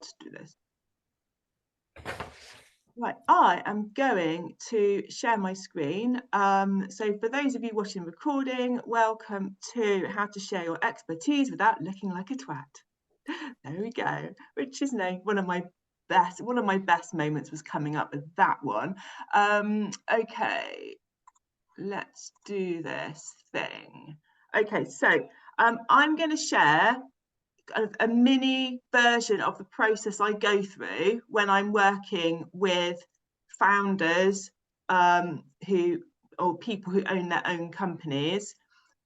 Let's do this. Right, I am going to share my screen. So for those of you watching the recording, welcome to How to Share Your Expertise Without Looking Like a Twat. There we go, which is one of my best moments was coming up with that one. Okay, let's do this thing. Okay, so I'm going to share a mini version of the process I go through when I'm working with founders or people who own their own companies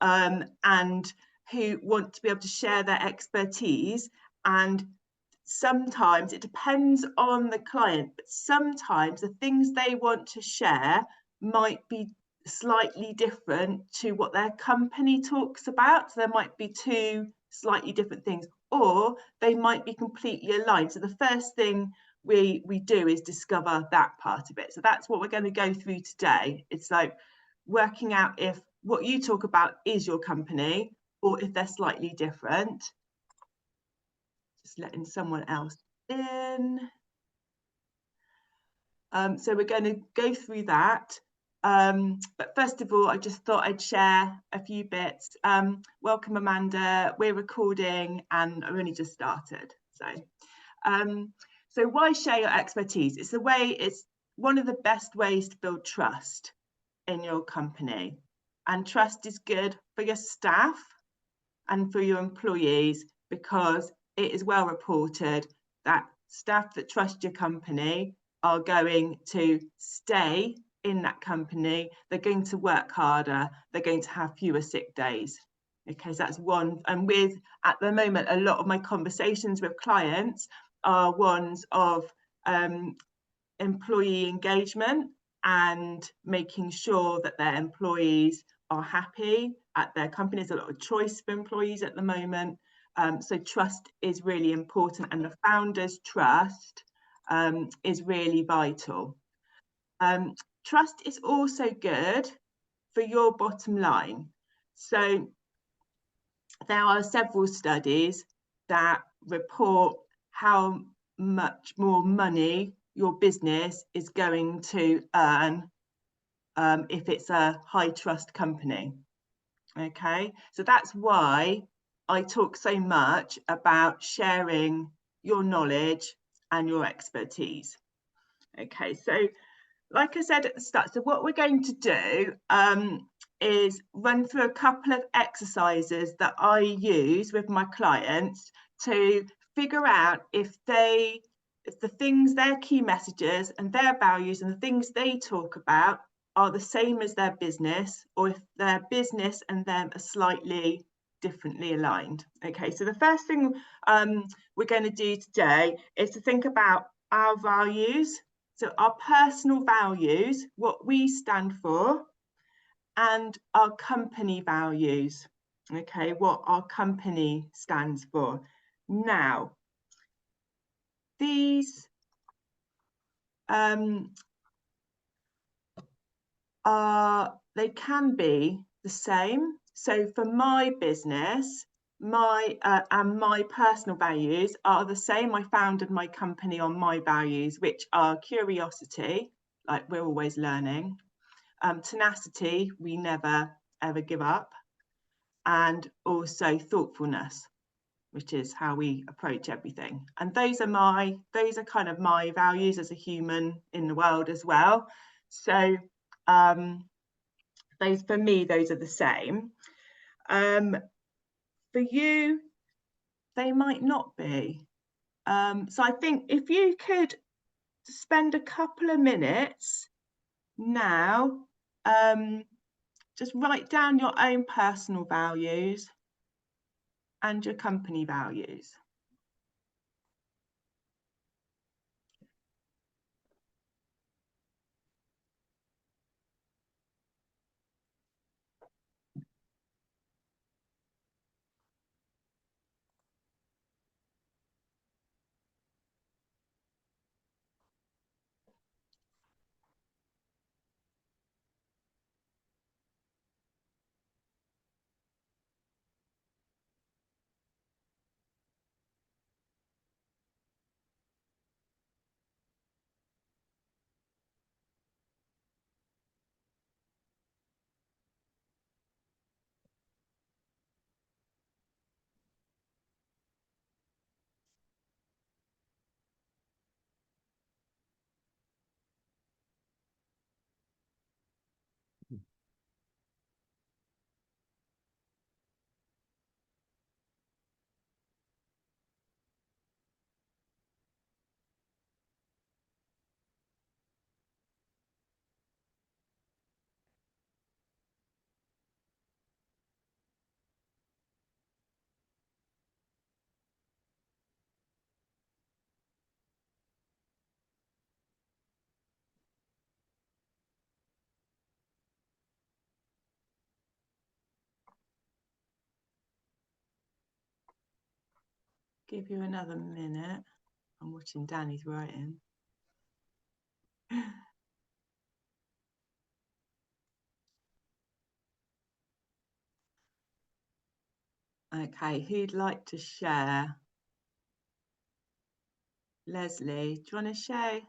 and who want to be able to share their expertise. And sometimes it depends on the client, but sometimes the things they want to share might be slightly different to what their company talks about. So there might be two slightly different things, or they might be completely aligned. So the first thing we do is discover that part of it. So that's what we're going to go through today. It's like working out if what you talk about is your company or if they're slightly different. Just letting someone else in. So we're going to go through that. But first of all, I just thought I'd share a few bits. Welcome, Amanda. We're recording and I've only just started. So why share your expertise? It's one of the best ways to build trust in your company. And trust is good for your staff and for your employees because it is well reported that staff that trust your company are going to stay in that company, they're going to work harder, they're going to have fewer sick days. Okay, so that's one. And at the moment, a lot of my conversations with clients are ones of employee engagement and making sure that their employees are happy at their company. There's a lot of choice for employees at the moment. So trust is really important, and the founder's trust is really vital. Trust is also good for your bottom line. So there are several studies that report how much more money your business is going to earn if it's a high trust company. Okay, so that's why I talk so much about sharing your knowledge and your expertise. Okay, so like I said at the start, so what we're going to do is run through a couple of exercises that I use with my clients to figure out if the things, their key messages and their values and the things they talk about are the same as their business, or if their business and them are slightly differently aligned. Okay, so the first thing we're going to do today is to think about our values. So our personal values, what we stand for, and our company values. Okay, what our company stands for. Now, these they can be the same. So for my business, my personal values are the same. I founded my company on my values, which are curiosity, like we're always learning, tenacity, we never ever give up, and also thoughtfulness, which is how we approach everything. And those are kind of my values as a human in the world as well. So for me, those are the same. For you, they might not be. So I think if you could spend a couple of minutes now, just write down your own personal values and your company values. Give you another minute. I'm watching Danny's writing. Okay, who'd like to share? Leslie, do you want to share?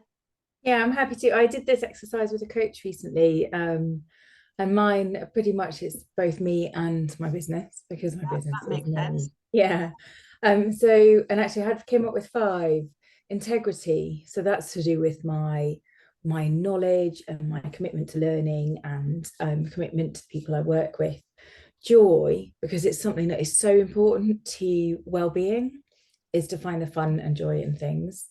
Yeah, I'm happy to. I did this exercise with a coach recently, and mine pretty much is both me and my business because my business That is makes sense. me. Yeah. So, and actually, I had came up with 5. Integrity. So that's to do with my knowledge and my commitment to learning and commitment to the people I work with. Joy, because it's something that is so important to well-being, is to find the fun and joy in things,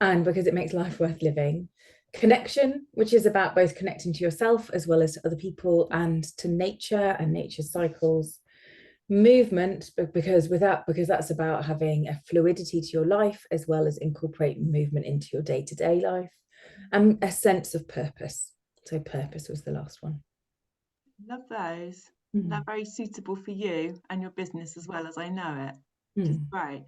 and because it makes life worth living. Connection, which is about both connecting to yourself as well as to other people and to nature and nature's cycles. Movement, because that's about having a fluidity to your life as well as incorporating movement into your day-to-day life, and a sense of purpose. So purpose was the last one. Love those. They're very suitable for you and your business as well, as I know it, which is great.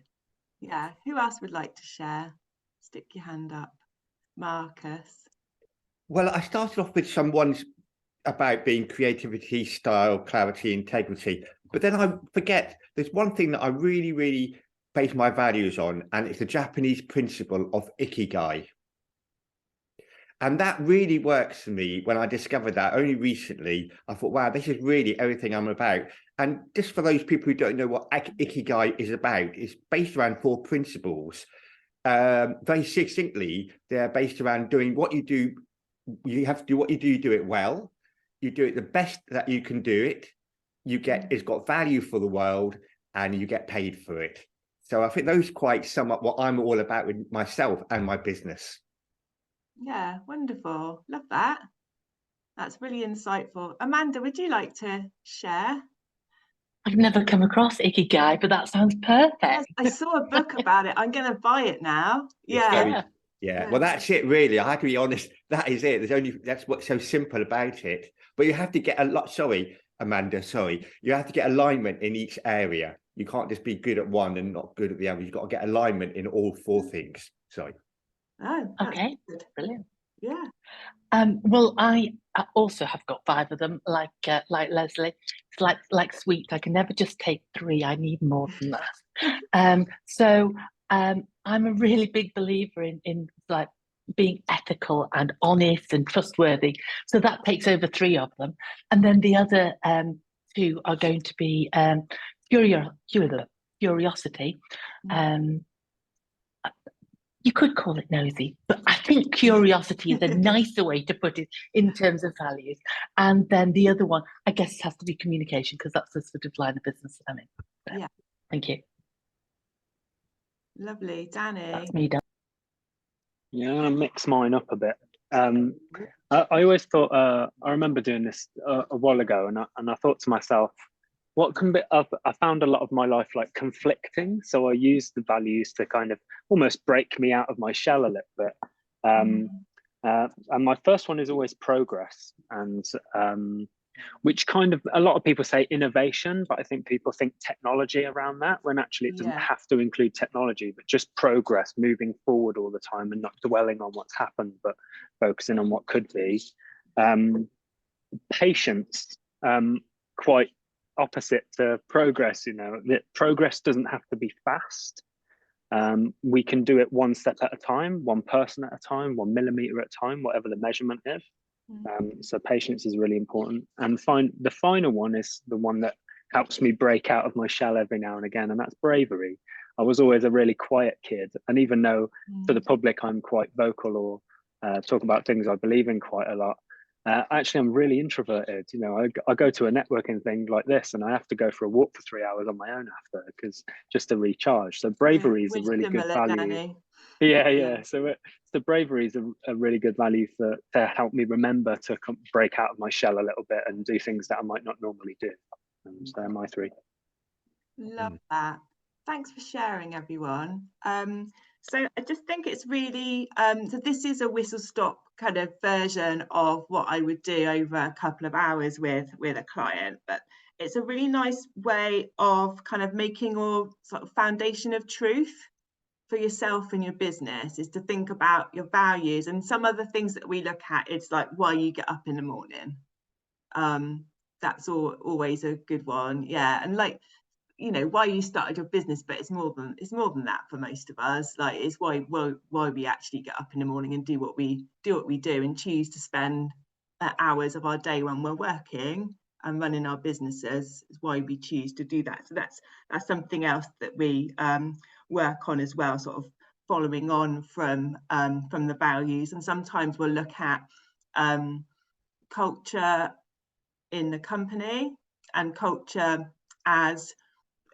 Yeah, who else would like to share? Stick your hand up. Marcus. Well, I started off with some ones about being creativity, style, clarity, integrity. But then I forget there's one thing that I really, really base my values on, and it's the Japanese principle of ikigai. And that really works for me. When I discovered that only recently, I thought, wow, this is really everything I'm about. And just for those people who don't know what ikigai is about, it's based around 4 principles. Very succinctly, they're based around doing what you do. You have to do what you do it well. You do it the best that you can do it. It's got value for the world, and you get paid for it. So I think those quite sum up what I'm all about with myself and my business. Yeah, wonderful. Love that. That's really insightful. Amanda, would you like to share? I've never come across Ikigai, but that sounds perfect. Yes, I saw a book about it. I'm going to buy it now. Yeah. Yeah. Well, that's it, really. I have to be honest. That is it. That's what's so simple about it. But you have to get a lot. Sorry, Amanda. Sorry. You have to get alignment in each area. You can't just be good at one and not good at the other. You've got to get alignment in all 4 things. Sorry. Oh, okay. Good. Brilliant. Yeah. Well, I also have got 5 of them, like Leslie. It's like sweets. I can never just take 3. I need more than that. I'm a really big believer in like being ethical and honest and trustworthy. So that takes over 3 of them, and then the other 2 are going to be curiosity. You could call it nosy, but I think curiosity is a nicer way to put it in terms of values. And then the other one, I guess, has to be communication, because that's the sort of line of business that I'm in. So, yeah. Thank you. Lovely. Danny. That's me done. Yeah, I'm going to mix mine up a bit. I always thought, I remember doing this a while ago, and I thought to myself, what can be up? I found a lot of my life like conflicting. So I used the values to kind of almost break me out of my shell a little bit. And my first one is always progress, and which kind of, a lot of people say innovation, but I think people think technology around that, when actually it doesn't have to include technology, but just progress, moving forward all the time and not dwelling on what's happened, but focusing on what could be. Patience, quite opposite to progress, that progress doesn't have to be fast. We can do it 1 step at a time, 1 person at a time, 1 millimeter at a time, whatever the measurement is. So patience is really important. And the final one is the one that helps me break out of my shell every now and again, and that's bravery. I was always a really quiet kid, and even though to the public I'm quite vocal or talk about things I believe in quite a lot, actually I'm really introverted. I go to a networking thing like this, and I have to go for a walk for 3 hours on my own after, because just to recharge. So bravery is a really good value. Danny. Yeah. So bravery is a really good value to help me remember to break out of my shell a little bit and do things that I might not normally do. So they're my 3. Love that. Thanks for sharing, everyone. So I just think it's really, so this is a whistle stop kind of version of what I would do over a couple of hours with a client, but it's a really nice way of kind of making your sort of foundation of truth for yourself and your business, is to think about your values. And some of the things that we look at, it's like why you get up in the morning. That's always a good one. Yeah. And like, you know, why you started your business, but it's more than that for most of us. Like, it's why we actually get up in the morning and do what we do and choose to spend hours of our day when we're working and running our businesses, is why we choose to do that. So that's something else that we work on as well, sort of following on from the values. And sometimes we'll look at culture in the company and culture as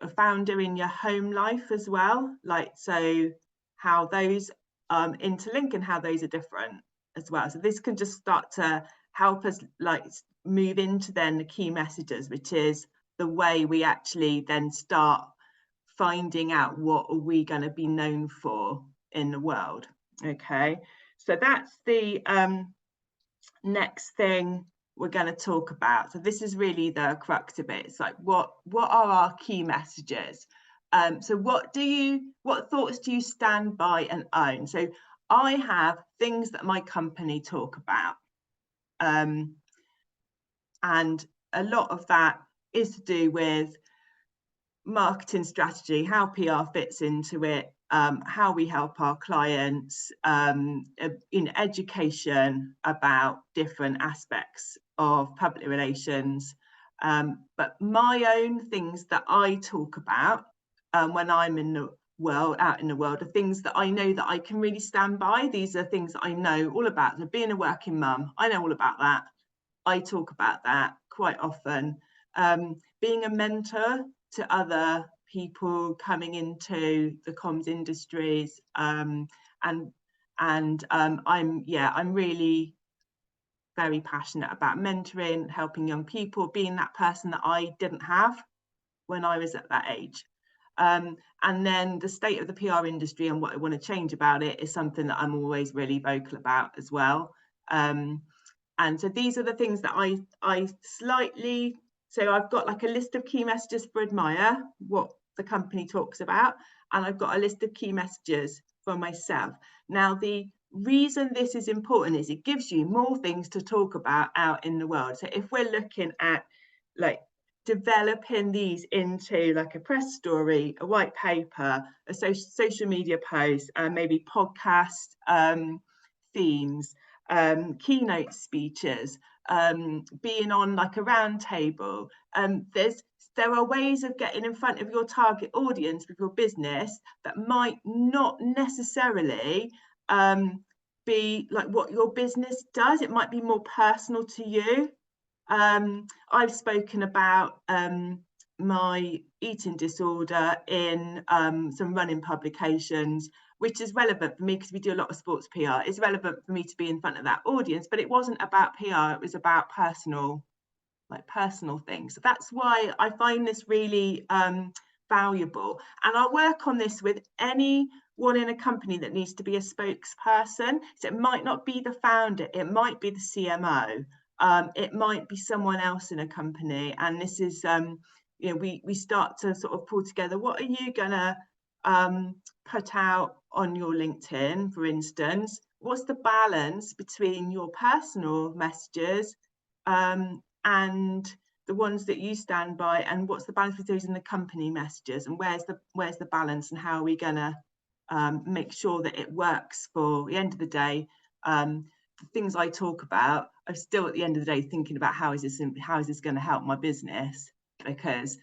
a founder in your home life as well, like, so how those interlink and how those are different as well. So this can just start to help us like move into then the key messages, which is the way we actually then start finding out what are we going to be known for in the world. Okay, so that's the next thing we're going to talk about. So this is really the crux of it. It's like, what are our key messages? So what thoughts do you stand by and own? So I have things that my company talk about, and a lot of that is to do with marketing strategy, how PR fits into it, how we help our clients, in education about different aspects of public relations. But my own things that I talk about when I'm in the world, out in the world, are things that I know that I can really stand by. These are things that I know all about. So being a working mum, I know all about that. I talk about that quite often. Being a mentor to other people coming into the comms industries, I'm really very passionate about mentoring, helping young people, being that person that I didn't have when I was at that age. And then the state of the PR industry and what I want to change about it is something that I'm always really vocal about as well. And so these are the things that I slightly, so I've got like a list of key messages for Admire, what the company talks about, and I've got a list of key messages for myself. Now, the reason this is important is it gives you more things to talk about out in the world. So if we're looking at like developing these into like a press story, a white paper, a social media post, maybe podcast themes, keynote speeches, being on like a round table. There are ways of getting in front of your target audience with your business that might not necessarily be like what your business does. It might be more personal to you. I've spoken about my eating disorder in some running publications, which is relevant for me because we do a lot of sports PR. It's relevant for me to be in front of that audience, but it wasn't about PR, it was about personal things. So that's why I find this really valuable. And I'll work on this with anyone in a company that needs to be a spokesperson. So it might not be the founder, it might be the CMO. It might be someone else in a company, and this is, we start to sort of pull together, what are you gonna put out on your LinkedIn, for instance? What's the balance between your personal messages and the ones that you stand by, and what's the balance between those in the company messages, and where's the balance, and how are we gonna make sure that it works for the end of the day? The things I talk about, I'm still at the end of the day thinking about how is this going to help my business? Because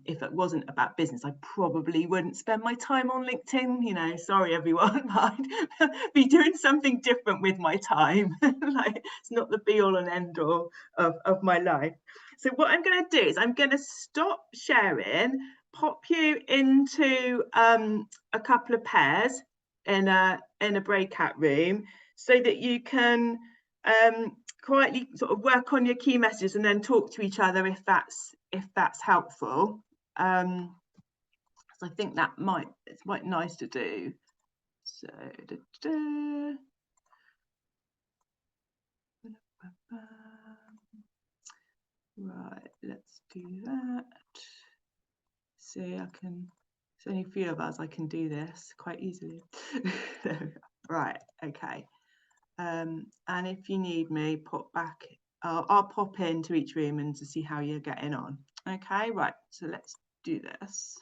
if it wasn't about business, I probably wouldn't spend my time on LinkedIn. Sorry everyone, I'd be doing something different with my time. Like, it's not the be all and end all of my life. So what I'm going to do is I'm going to stop sharing, pop you into a couple of pairs in a breakout room, so that you can quietly sort of work on your key messages and then talk to each other if that's helpful. So I think it's quite nice to do. So right, let's do that. See, I can, there's only a few of us, I can do this quite easily. Right, okay. And if you need me, pop back, I'll pop into each room and to see how you're getting on. Okay, right, so let's do this.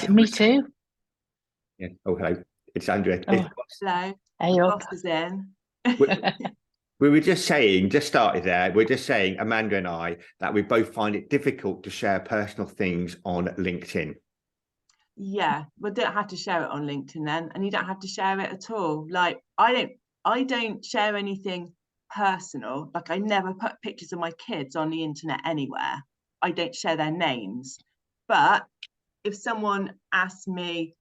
Me too. Yeah. Oh, hello. It's Andrea. Oh. Hello, Hey the up. boss is in. We were just saying, just started there, we're just saying, Amanda and I, that we both find it difficult to share personal things on LinkedIn. Yeah, well, don't have to share it on LinkedIn then, and you don't have to share it at all. Like I don't share anything personal. Like I never put pictures of my kids on the internet anywhere. I don't share their names. But if someone asks me,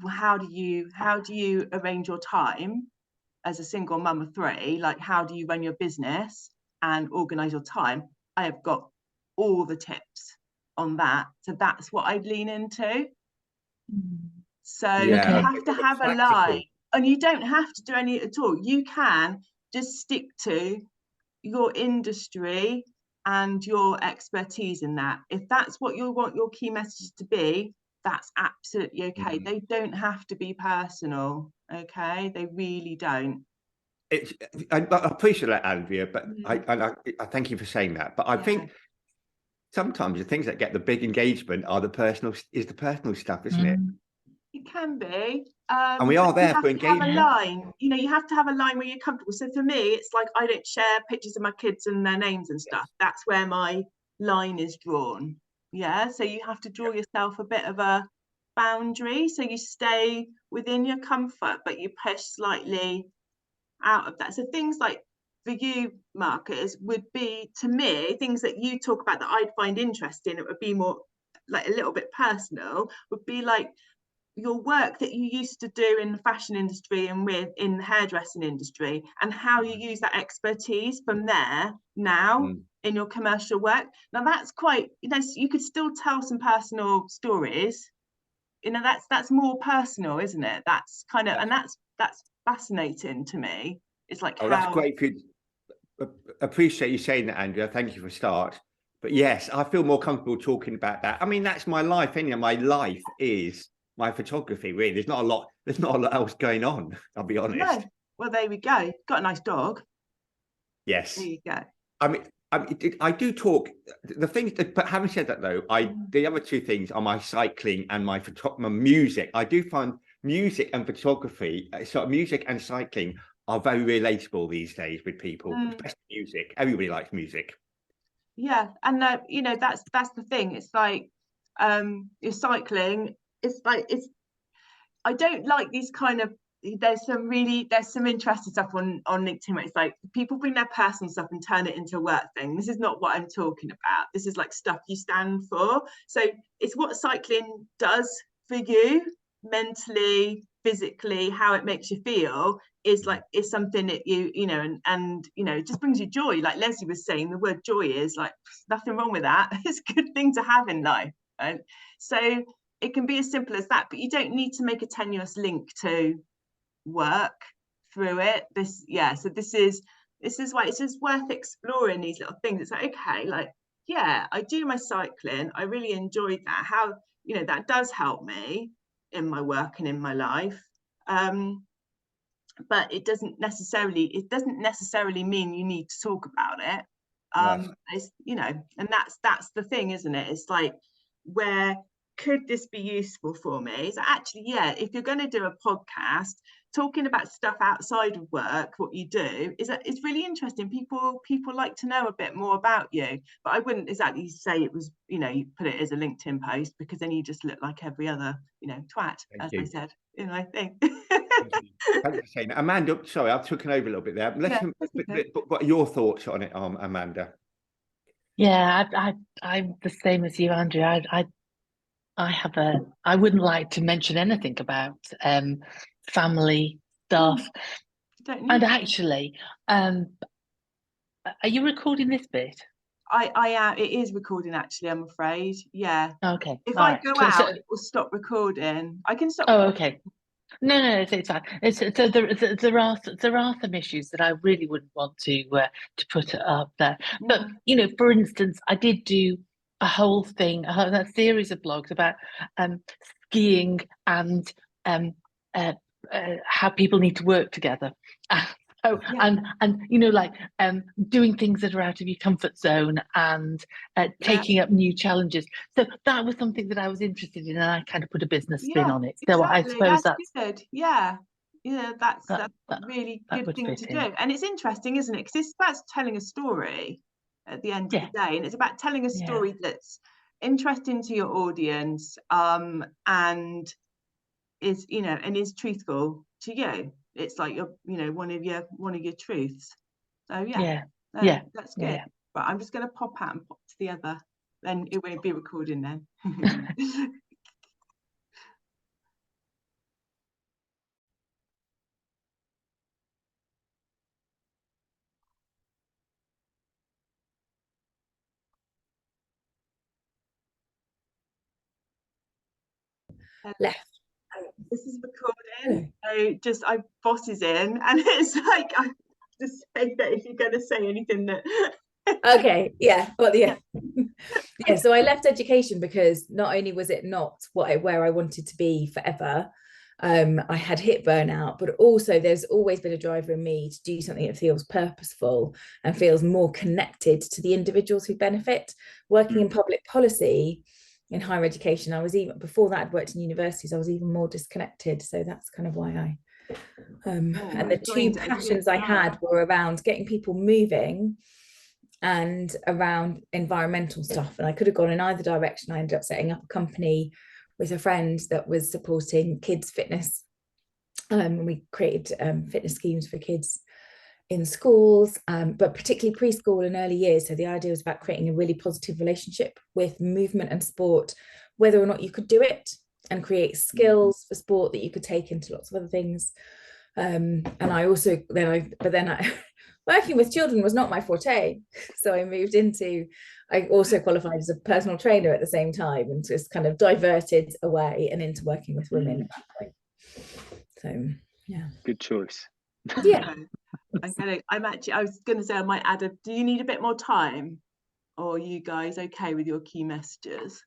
how do you arrange your time as a single mum of 3? Like, how do you run your business and organize your time? I have got all the tips on that. So that's what I'd lean into. So Yeah, you Okay. have to have a line, and you don't have to do any at all. You can just stick to your industry and your expertise in that. If that's what you want your key messages to be, that's absolutely okay. They don't have to be personal. Okay, they really don't. I appreciate that, Andrea, but I thank you for saying that. But I think sometimes the things that get the big engagement are the personal stuff, isn't it? It can be. And we are there for you have to have a engagement. line. You know, you have to have a line where you're comfortable. So for me, it's like I don't share pictures of my kids and their names and stuff. That's where my line is drawn. Yeah. So you have to draw yourself a bit of a boundary. So you stay within your comfort, but you push slightly out of that. So things like for you, Marcus, would be to me things that you talk about that I'd find interesting. It would be more like a little bit personal. Would be like your work that you used to do in the fashion industry and in the hairdressing industry, and how you use that expertise from there now in your commercial work. Now that's quite, you know, you could still tell some personal stories. You know, that's more personal, isn't it? That's kind of, and that's fascinating to me. It's like That's great. Appreciate you saying that, Andrea. Thank you for start. But yes, I feel more comfortable talking about that. I mean, that's my life. Anyway, my life is my photography. Really, there's not a lot else going on. I'll be honest. No. Well, there we go. Got a nice dog. Yes. There you go. I do talk the things, but having said that, though, the other two things are my cycling and my music. I do find music and photography, so music and cycling, are very relatable these days with people, especially music. Everybody likes music. Yeah, and you know, that's the thing. It's like you're cycling. It's like I don't like these kind of. There's some interesting stuff on LinkedIn where it's like people bring their personal stuff and turn it into a work thing. This is not what I'm talking about. This is like stuff you stand for. So it's what cycling does for you mentally, physically, how it makes you feel is something that you know, and you know, it just brings you joy. Like Leslie was saying, the word joy is like nothing wrong with that. It's a good thing to have in life. Right? So it can be as simple as that, but you don't need to make a tenuous link to work through it. So this is why it's just worth exploring these little things. It's like, okay, like, yeah, I do my cycling, I really enjoyed that, how, you know, that does help me in my work and in my life, but it doesn't necessarily mean you need to talk about it. Yes. It's, you know, and that's the thing, isn't it? It's like, where could this be useful for me? So actually, yeah, if you're going to do a podcast talking about stuff outside of work, what you do it's really interesting. People like to know a bit more about you, but I wouldn't exactly say it was, you know, you put it as a LinkedIn post, because then you just look like every other, you know, twat, as I said, you know, I think. Thanks for saying that. Amanda, sorry, I've taken over a little bit there. What are your thoughts on it, Amanda? Yeah, I'm the same as you, Andrew. I wouldn't like to mention anything about family stuff. Don't need And to. actually, are you recording this bit? I am. It is recording, actually, I'm afraid. Yeah. Okay. If All I right. go out, it will stop recording. I can stop. Oh, okay. No, it's fine. There are some issues that I really wouldn't want to put up there. But you know, for instance, I did do a whole thing, a series of blogs about skiing and how people need to work together. So, Yeah. and you know, like doing things that are out of your comfort zone and taking up new challenges. So that was something that I was interested in, and I kind of put a business spin on it. So I suppose that's good. Yeah. Yeah, that's that a really that good would thing fit to in. do. And it's interesting, isn't it? Because it's about telling a story at the end of the day. And it's about telling a story that's interesting to your audience, and is, you know, and is truthful to you. It's like your, you know, one of your truths. So that's good. Yeah. But I'm just going to pop out and pop to the other. Then it won't be recording then. Left. This is recording. So just boss is in, and it's like I have to say that if you're going to say anything that. Okay, yeah, well, yeah. Yeah, so I left education because not only was it not where I wanted to be forever, I had hit burnout, but also there's always been a driver in me to do something that feels purposeful and feels more connected to the individuals who benefit. Working in public policy in higher education, I was even, before that I'd worked in universities, I was even more disconnected. So that's kind of why I and the two passions I had were around getting people moving and around environmental stuff. And I could have gone in either direction. I ended up setting up a company with a friend that was supporting kids' fitness. We created fitness schemes for kids in schools, but particularly preschool and early years. So the idea was about creating a really positive relationship with movement and sport, whether or not you could do it, and create skills for sport that you could take into lots of other things. And I also working with children was not my forte, so I also qualified as a personal trainer at the same time, and just kind of diverted away and into working with women at that point. So yeah, good choice. Yeah. I was going to say, I might add do you need a bit more time, or are you guys okay with your key messages?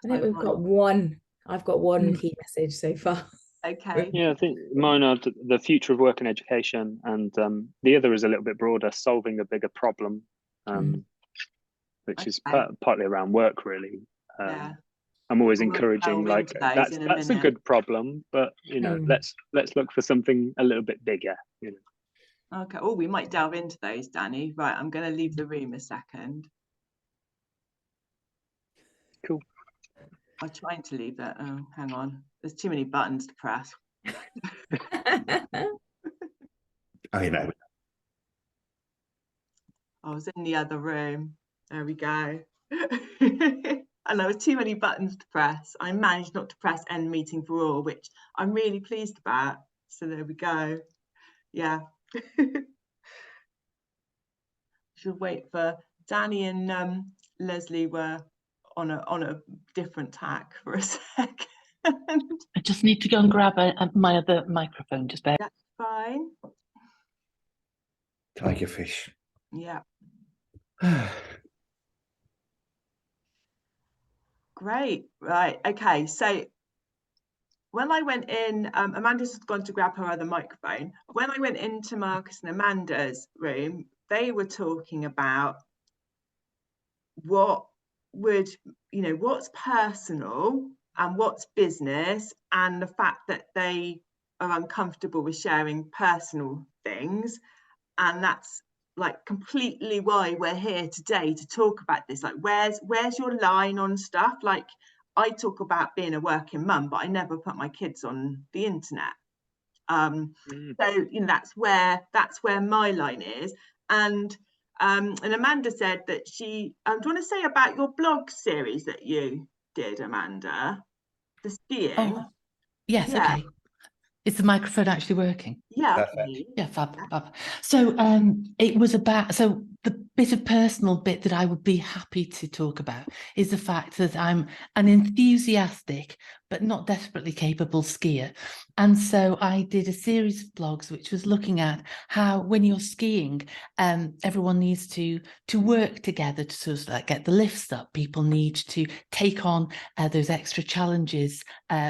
I think I've got one key message so far. Okay. Yeah, I think mine are the future of work and education, and the other is a little bit broader, solving a bigger problem, which is partly around work, really. I'm always encouraging, like, that's a good problem, but you know, let's look for something a little bit bigger, you know. Okay. Oh, we might delve into those, Danny. Right, I'm going to leave the room a second. Cool. I'm trying to leave that. Oh, hang on. There's too many buttons to press. Oh, you know. I was in the other room. There we go. And there were too many buttons to press. I managed not to press end meeting for all, which I'm really pleased about. So there we go. Yeah. Should wait for Danny and Leslie were on a different tack for a second. I just need to go and grab my other microphone. Just bear. That's fine. Tigerfish. Yeah. Great. Right. Okay. So when I went in, Amanda's gone to grab her other microphone. When I went into Marcus and Amanda's room, they were talking about what would, what's personal and what's business, and the fact that they are uncomfortable with sharing personal things. And that's like completely why we're here today, to talk about this. Like, where's your line on stuff? Like, I talk about being a working mum, but I never put my kids on the internet. So that's where my line is. And Amanda said that she, do you want to say about your blog series that you did, Amanda? The skiing. Oh, yes. Yeah. Okay. Is the microphone actually working? Yeah. Yeah, fab. So it was about, so the bit of personal bit that I would be happy to talk about is the fact that I'm an enthusiastic but not desperately capable skier. And so I did a series of blogs which was looking at how, when you're skiing, everyone needs to work together to sort of like get the lifts up. People need to take on those extra challenges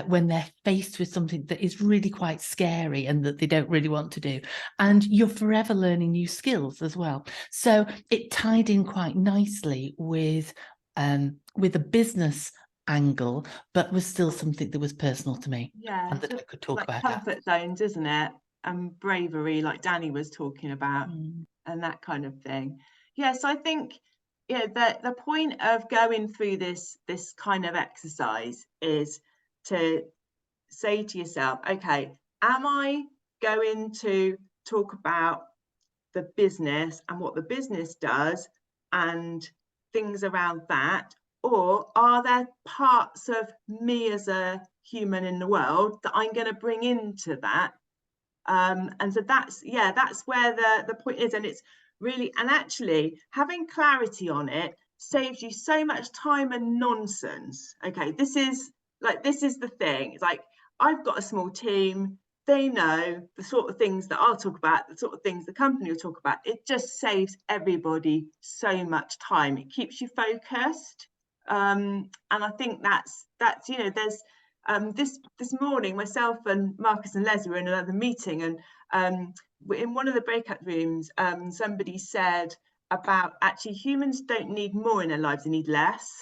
when they're faced with something that is really quite scary and that they don't really want to do. And you're forever learning new skills as well. So it tied in quite nicely with a business angle, but was still something that was personal to me. Yeah, and that I could talk like about. comfort zones, isn't it? And bravery, like Danny was talking about, and that kind of thing. Yes, I think the point of going through this kind of exercise is to say to yourself, okay, am I going to talk about the business and what the business does and things around that, or are there parts of me as a human in the world that I'm going to bring into that? And so that's where the point is. And it's really, and actually having clarity on it saves you so much time and nonsense. Okay, this is the thing. It's like, I've got a small team. They know the sort of things that I'll talk about, the sort of things the company will talk about. It just saves everybody so much time. It keeps you focused. And I think that's there's this morning, myself and Marcus and Leslie were in another meeting, and in one of the breakout rooms, somebody said about, actually, humans don't need more in their lives, they need less.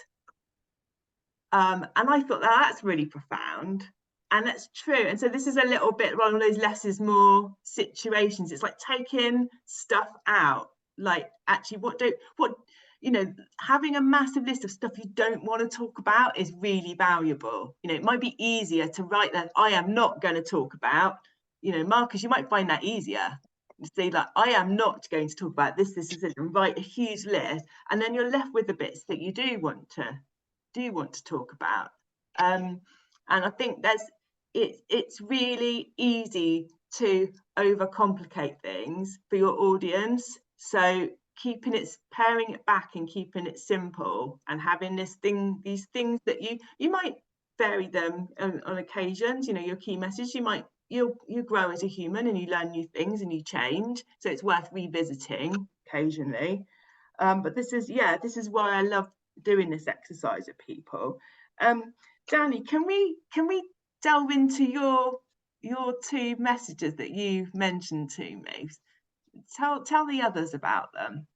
And I thought that's really profound, and that's true. And so this is a little bit one of those less is more situations. It's like taking stuff out, like, actually, having a massive list of stuff you don't want to talk about is really valuable. It might be easier to write that I am not going to talk about, Marcus, you might find that easier to say, like, I am not going to talk about this is it, and write a huge list, and then you're left with the bits that you do want to talk about. And I think it's really easy to overcomplicate things for your audience. So paring it back and keeping it simple, and having these things that you might vary them on occasions. Your key message, you grow as a human and you learn new things and you change. So it's worth revisiting occasionally. But this is why I love doing this exercise with people. Danny, can we delve into your two messages that you've mentioned to me? Tell the others about them.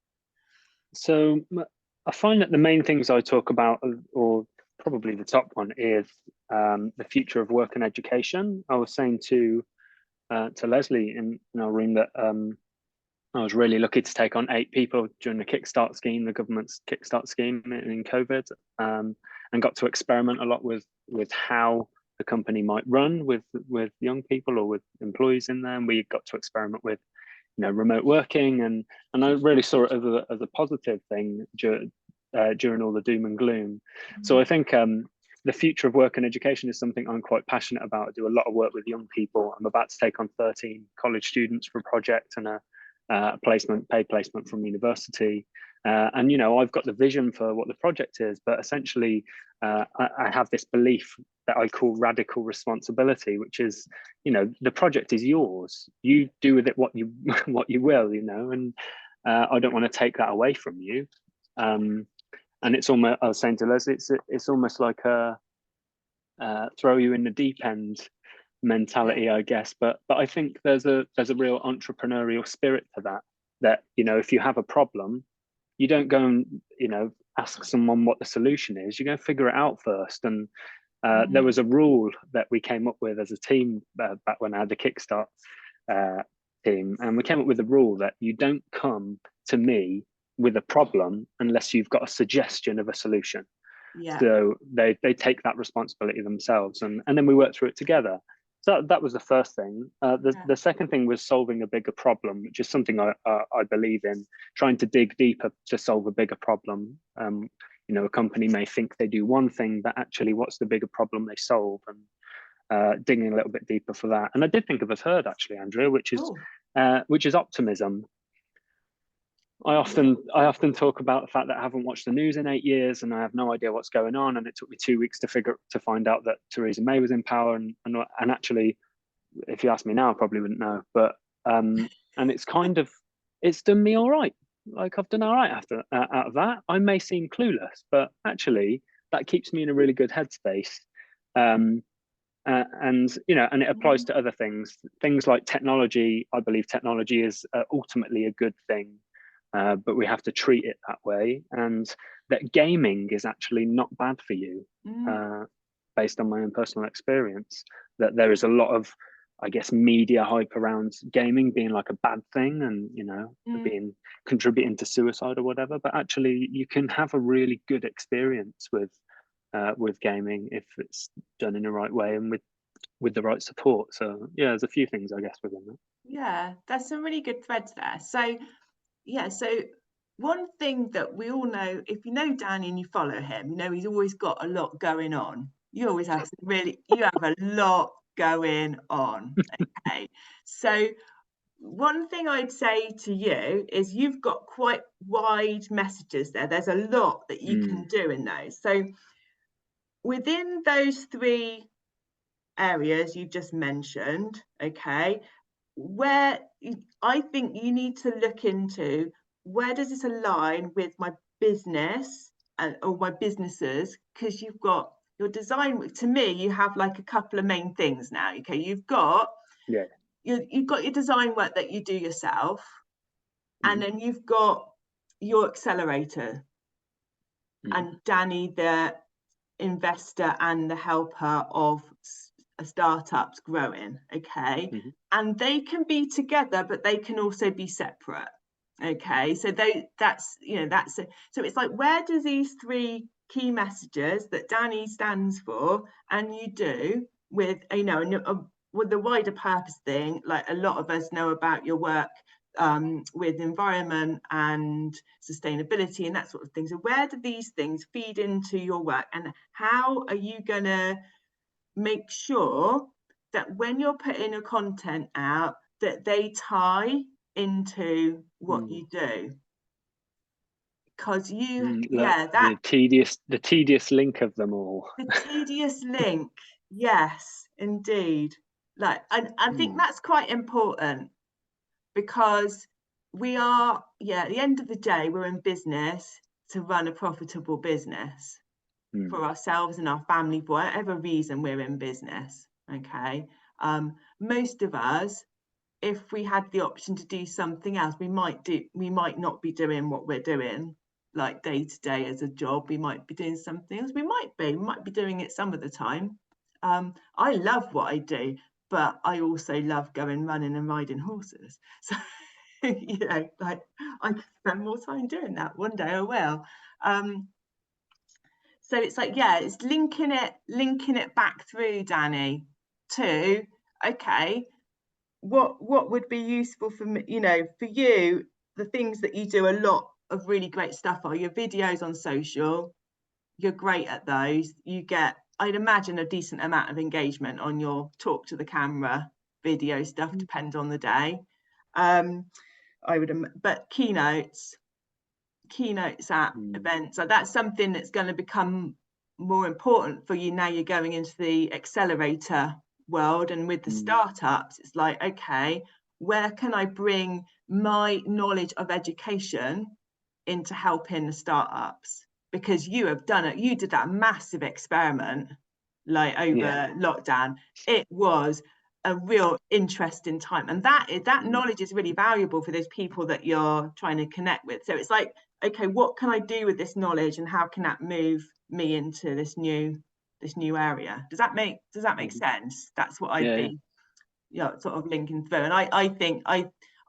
So I find that the main things I talk about, or probably the top one, is the future of work and education. I was saying to Leslie in our room that I was really lucky to take on 8 people during the Kickstart scheme, the government's Kickstart scheme in COVID, and got to experiment a lot with how the company might run with young people or with employees in there. And we got to experiment with, you know, remote working, and I really saw it as a positive thing during all the doom and gloom. So I think the future of work and education is something I'm quite passionate about. I do a lot of work with young people. I'm about to take on 13 college students for a project and a paid placement from university. And, you know, I've got the vision for what the project is, but essentially I have this belief that I call radical responsibility, which is, you know, the project is yours. You do with it what you will, you know, and I don't want to take that away from you. And it's almost, I was saying to Leslie, it's almost like a throw you in the deep end mentality, I guess. But I think there's a real entrepreneurial spirit to that, you know, if you have a problem, you don't go and, you know, ask someone what the solution is. You go figure it out first. And there was a rule that we came up with as a team back when I had the Kickstart team, and we came up with a rule that you don't come to me with a problem unless you've got a suggestion of a solution. Yeah. So they take that responsibility themselves, and then we work through it together. So that was the first thing. The second thing was solving a bigger problem, which is something I believe in, trying to dig deeper to solve a bigger problem. You know, a company may think they do one thing, but actually what's the bigger problem they solve, and digging a little bit deeper for that. And I did think of a third, actually, Andrea, which is optimism. I often talk about the fact that I haven't watched the news in 8 years and I have no idea what's going on. And it took me 2 weeks to find out that Theresa May was in power. And actually, if you ask me now, I probably wouldn't know. But and it's done me all right. Like, I've done all right out of that. I may seem clueless, but actually that keeps me in a really good headspace. And you know, and it applies to other things like technology. I believe technology is ultimately a good thing. But we have to treat it that way, and that gaming is actually not bad for you, based on my own personal experience. That there is a lot of, I guess, media hype around gaming being like a bad thing, and, you know, being contributing to suicide or whatever. But actually, you can have a really good experience with gaming if it's done in the right way and with the right support. So yeah, there's a few things, I guess, within that. Yeah, there's some really good threads there. So yeah, so one thing that we all know, if you know Danny and you follow him, you know he's always got a lot going on. You always have you have a lot going on. Okay, so one thing I'd say to you is you've got quite wide messages there. There's a lot that you can do in those. So within those 3 areas you just mentioned, okay, where I think you need to look into, where does this align with my business or my businesses? Because you've got your design. To me, you have like a couple of main things now. Okay, you've got you've got your design work that you do yourself, and then you've got your accelerator, and Danny, the investor and the helper of startups growing. Okay, and they can be together, but they can also be separate. Okay, so that's so it's like, where do these 3 key messages that Danny stands for and you do with, you know, and with the wider purpose thing, like a lot of us know about your work with environment and sustainability and that sort of thing. So where do these things feed into your work, and how are you gonna make sure that when you're putting your content out, that they tie into what you do? Because the tedious link of them all. The tedious link, yes, indeed. Like, and I think that's quite important, because we are, at the end of the day, we're in business to run a profitable business for ourselves and our family, for whatever reason we're in business. Okay, most of us, if we had the option to do something else, we might not be doing what we're doing, like day to day as a job. We might be doing something else. We might be doing it some of the time. I love what I do, but I also love going running and riding horses. So you know, like I could spend more time doing that. One day I will. So it's like, yeah, it's linking it back through, Danny, to, okay, what would be useful for me, you know, for you, the things that you do a lot of really great stuff are your videos on social. You're great at those. You get, I'd imagine, a decent amount of engagement on your talk to the camera video stuff, depends on the day. But keynotes at events, so that's something that's going to become more important for you now. You're going into the accelerator world, and with the startups, it's like, okay, where can I bring my knowledge of education into helping the startups? Because you have done it, you did that massive experiment like over lockdown. It was a real interesting time, and that knowledge is really valuable for those people that you're trying to connect with. So it's like, okay, what can I do with this knowledge, and how can that move me into this new area? Does that make sense? That's what I'd be sort of linking through. And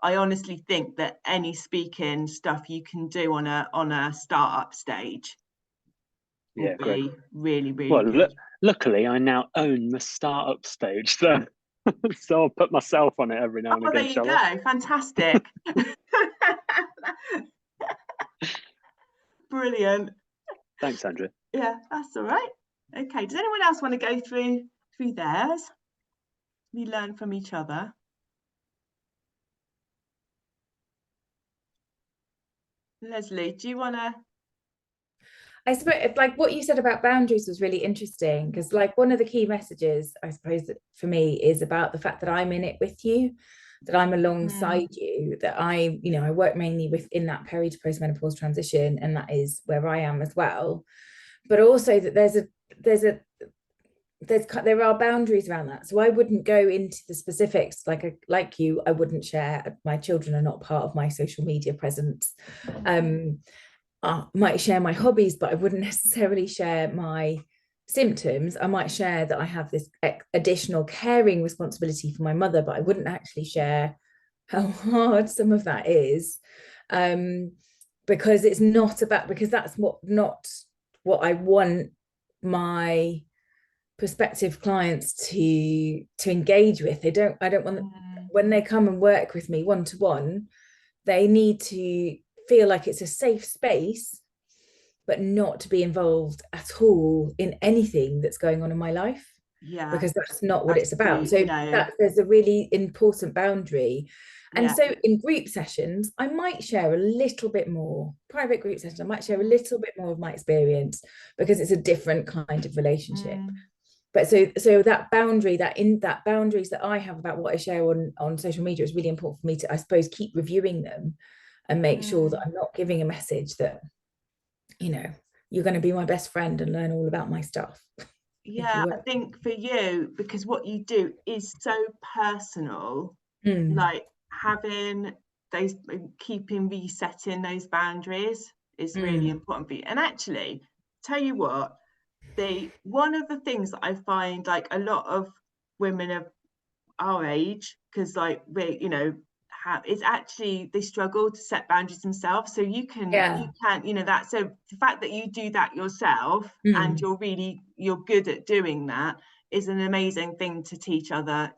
I honestly think that any speaking stuff you can do on a startup stage will be really, really good. Luckily I now own the startup stage, so so I'll put myself on it every now and again. There you go. Fantastic. Brilliant. Thanks, Andrea. Yeah, that's all right. Okay, does anyone else want to go through theirs? We learn from each other. Leslie, do you want to? I suppose, like what you said about boundaries was really interesting, because like one of the key messages, I suppose, that for me is about the fact that I'm in it with you, that I'm alongside you, that I work mainly within that peri to postmenopause transition, and that is where I am as well. But also that there are boundaries around that. So I wouldn't go into the specifics like you. I wouldn't share. My children are not part of my social media presence. I might share my hobbies, but I wouldn't necessarily share my symptoms. I might share that I have this additional caring responsibility for my mother, but I wouldn't actually share how hard some of that is, because it's not about, because that's not what I want my prospective clients to engage with. I don't want when they come and work with me one-to-one, they need to feel like it's a safe space, but not to be involved at all in anything that's going on in my life, because that's not what it's about. So there's a really important boundary. And so in group sessions, I might share a little bit more, private group sessions, I might share a little bit more of my experience, because it's a different kind of relationship. But so that boundary, that boundaries that I have about what I share on social media is really important for me to, I suppose, keep reviewing them and make sure that I'm not giving a message that, you're going to be my best friend and learn all about my stuff. Yeah, I think for you, because what you do is so personal, like having those, resetting those boundaries is really important for you. And actually, tell you what, one of the things that I find, like a lot of women of our age, because like it's actually, they struggle to set boundaries themselves. So you can that, so the fact that you do that yourself and you're good at doing that is an amazing thing to teach well,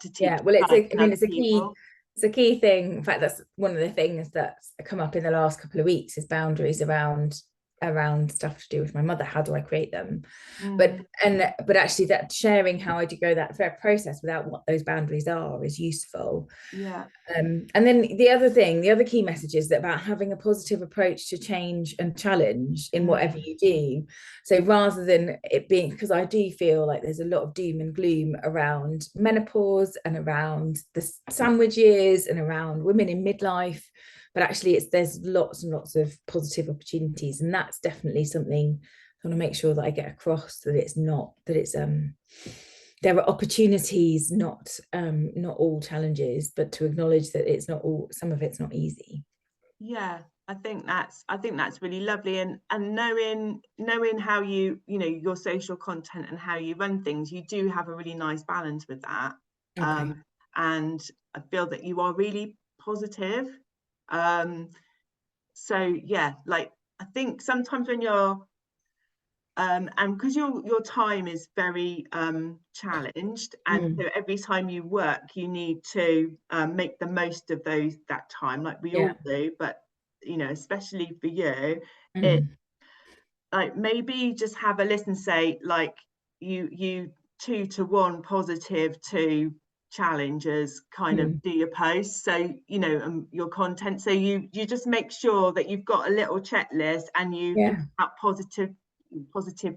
it's a key thing. In fact, that's one of the things that's come up in the last couple of weeks, is boundaries around stuff to do with my mother. How do I create them? But actually, that sharing how I do go that process without what those boundaries are is useful. And then the other key message is that about having a positive approach to change and challenge in whatever you do. So rather than it being, because I do feel like there's a lot of doom and gloom around menopause and around the sandwich years and around women in midlife, but actually there's lots and lots of positive opportunities, and that's definitely something I want to make sure that I get across, that it's there are opportunities, not all challenges, but to acknowledge that it's not all, some of it's not easy. I think that's really lovely, and knowing how your social content and how you run things, you do have a really nice balance with that. And I feel that you are really positive, So yeah, like I think sometimes when you're and because your time is very challenged, and so every time you work you need to make the most of that time, like we all do, but you know, especially for you, it like maybe just have a listen, say like you 2-to-1 positive to challengers kind of do your posts, so you know, your content, so you just make sure that you've got a little checklist and you up positively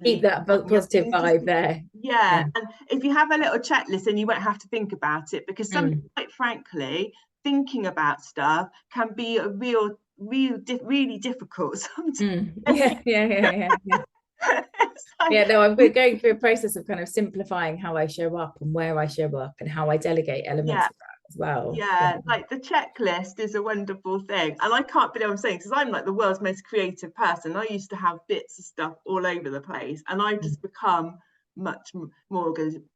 keep that positive vibe there. And if you have a little checklist, then you won't have to think about it, because quite frankly, thinking about stuff can be a really difficult sometimes. Yeah, no, I'm going through a process of kind of simplifying how I show up and where I show up and how I delegate elements of that as well. Like the checklist is a wonderful thing, and I can't believe I'm saying, because I'm like the world's most creative person. I used to have bits of stuff all over the place, and I've just become much more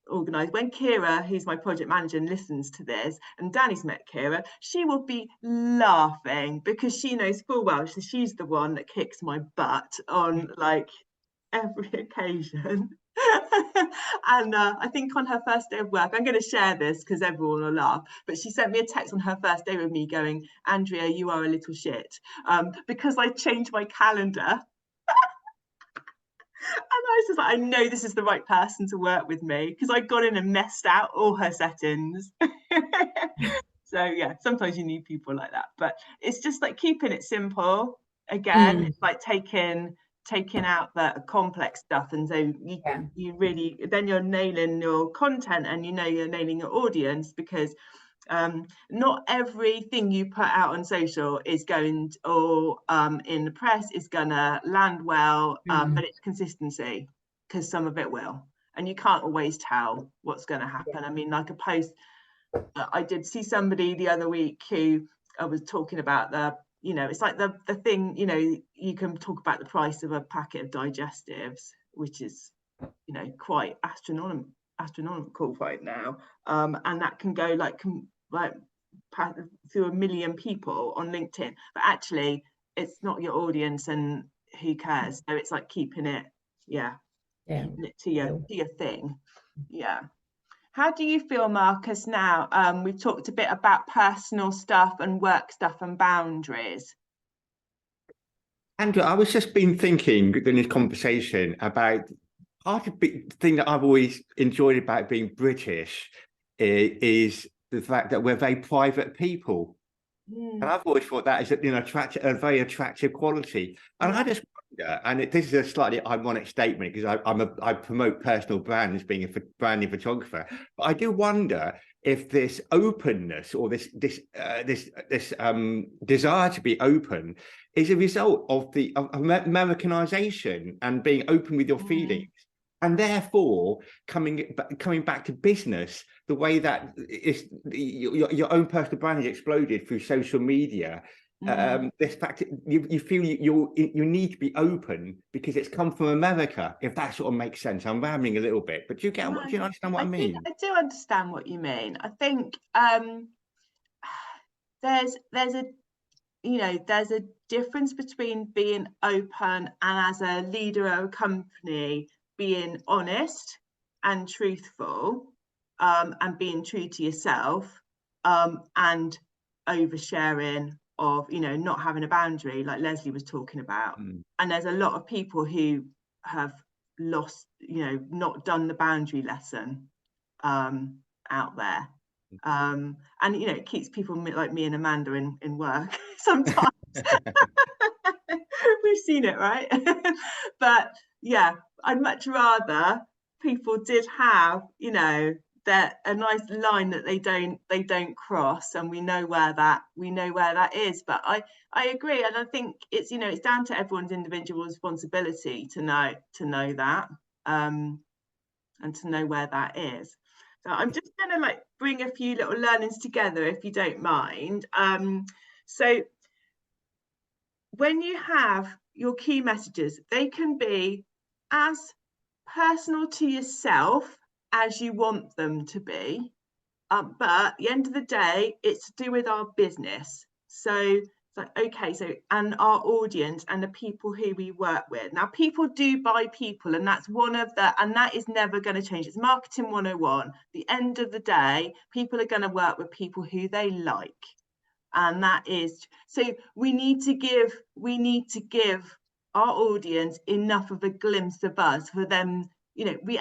organized. When Kira, who's my project manager, listens to this, and Danny's met Kira, she will be laughing, because she knows full well she's the one that kicks my butt on like every occasion. And I think on her first day of work, I'm going to share this because everyone will laugh, but she sent me a text on her first day with me going, Andrea, you are a little shit, because I changed my calendar. And I was just like, I know this is the right person to work with me, because I got in and messed out all her settings. So yeah, sometimes you need people like that, but it's just like keeping it simple. Again, it's like taking out the complex stuff, and so you really, then you're nailing your content, and you know you're nailing your audience, because not everything you put out on social is going to, or in the press is gonna land well, but it's consistency, because some of it will, and you can't always tell what's going to happen. I mean, like a post, I did see somebody the other week who was talking about you know, it's like the thing, you know, you can talk about the price of a packet of digestives, which is, you know, quite astronomical right now, and that can go like through 1 million people on LinkedIn, but actually it's not your audience, and who cares? So it's like keeping it keeping it to your thing. How do you feel, Marcus, now? We've talked a bit about personal stuff and work stuff and boundaries. Andrew, I was just been thinking in this conversation about part of the thing that I've always enjoyed about being British is the fact that we're very private people. And I've always thought that is a very attractive quality. And I just wonder, and this is a slightly ironic statement, because I promote personal brand as being a branding photographer, but I do wonder if this openness, or this desire to be open, is a result of the Americanization and being open with your feelings, and therefore coming back to business the way that your own personal brand has exploded through social media. This fact, you feel you need to be open because it's come from America, if that sort of makes sense. I'm rambling a little bit, but do you understand what I mean? I do understand what you mean. I think there's a difference between being open and, as a leader of a company, being honest and truthful, and being true to yourself, and oversharing of, not having a boundary, like Leslie was talking about. And there's a lot of people who have lost, not done the boundary lesson out there. And it keeps people like me and Amanda in work sometimes. We've seen it, right? But yeah, I'd much rather people did have, that a nice line that they don't cross, and we know where that is. But I agree, and I think it's it's down to everyone's individual responsibility to know that, and to know where that is. So I'm just going to bring a few little learnings together, if you don't mind. So when you have your key messages, they can be as personal to yourself as you want them to be. But at the end of the day, it's to do with our business. So So, okay, so, and our audience and the people who we work with. Now, people do buy people, and that's one of the, and that is never going to change. It's marketing 101. The end of the day, people are going to work with people who they like. And that is, so we need to give our audience enough of a glimpse of us for them. You know, we're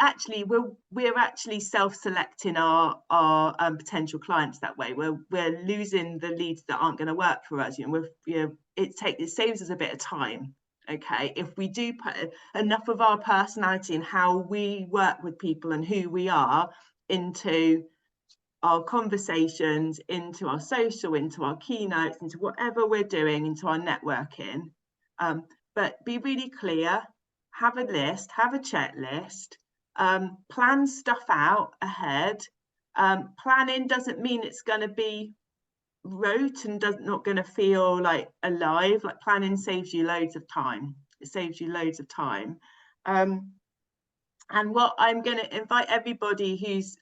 actually self-selecting our potential clients that way. We're losing the leads that aren't going to work for us. You know, it saves us a bit of time. Okay, if we do put enough of our personality and how we work with people and who we are into our conversations, into our social, into our keynotes, into whatever we're doing, into our networking. But be really clear, have a list, have a checklist, plan stuff out ahead. Planning doesn't mean it's going to be rote and not going to feel like alive. Like, planning saves you loads of time. It saves you loads of time. And what I'm going to invite everybody who's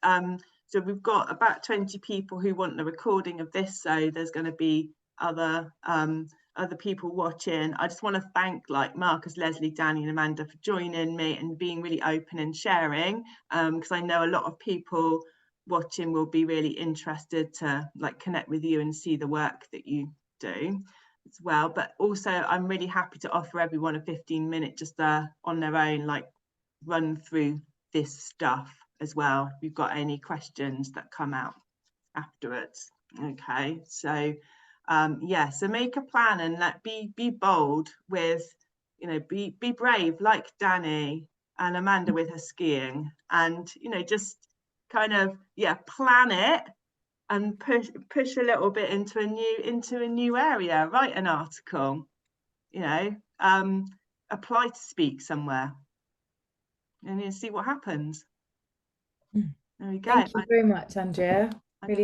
so we've got about 20 people who want the recording of this, so there's going to be other people watching. I just want to thank, like, Marcus, Leslie, Danny and Amanda for joining me and being really open and sharing, because I know a lot of people watching will be really interested to, like, connect with you and see the work that you do as well. But also I'm really happy to offer everyone a 15-minute just on their own, like, run through this stuff as well, if you've got any questions that come out afterwards. Okay, so yeah, so make a plan and be bold with, you know, be brave, like Danny and Amanda with her skiing, and, you know, just kind of, yeah, plan it and push a little bit into a new area. Write an article, you know, apply to speak somewhere, and you see what happens. There we go. Thank you very much, Andrea.